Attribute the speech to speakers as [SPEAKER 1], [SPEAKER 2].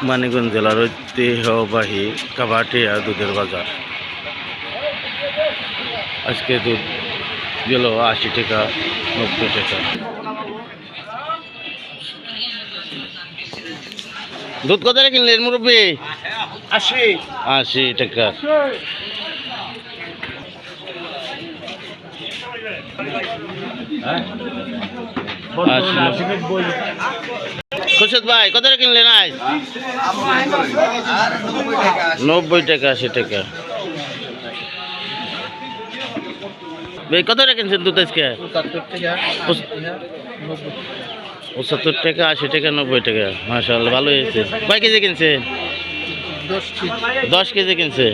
[SPEAKER 1] মানিকগঞ্জ জেলার ঐতিহ্যবাহী কাভাটিয়া দুধের বাজার। আজকে দুধ গেল 80 টাকা 90 টাকা। দুধ কত টাকা কিনলেন মুরব্বী? 80 টাকা। খুরশেদ ভাই কত টাকা কিনলেন আজ? 90 টাকা 80 টাকা। ভাই কত টাকা কিনছেন দুধ আজকে? 75 টাকা 80 টাকা 90 টাকা। মাশাআল্লাহ ভালো হয়েছে। কয় কেজি কিনছে? 10 কেজি কিনছে।